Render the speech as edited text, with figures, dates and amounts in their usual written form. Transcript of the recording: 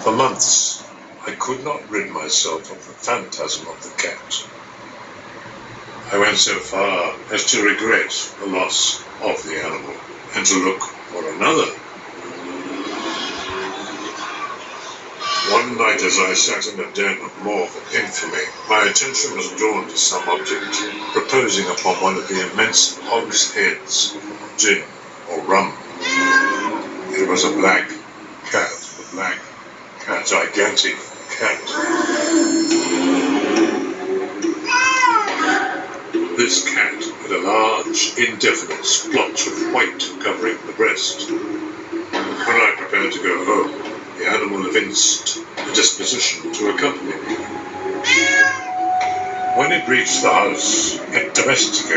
For months, I could not rid myself of the phantasm of the cat. I went so far as to regret the loss of the animal and to look for another. One night as I sat in a den of morbid infamy, my attention was drawn to some object reposing upon one of the immense hogsheads of gin or rum. It was a black cat, gigantic cat. This cat had a large, indefinite splotch of white covering the breast. When I prepared to go home, the animal evinced a disposition to accompany me. When it reached the house, it domesticated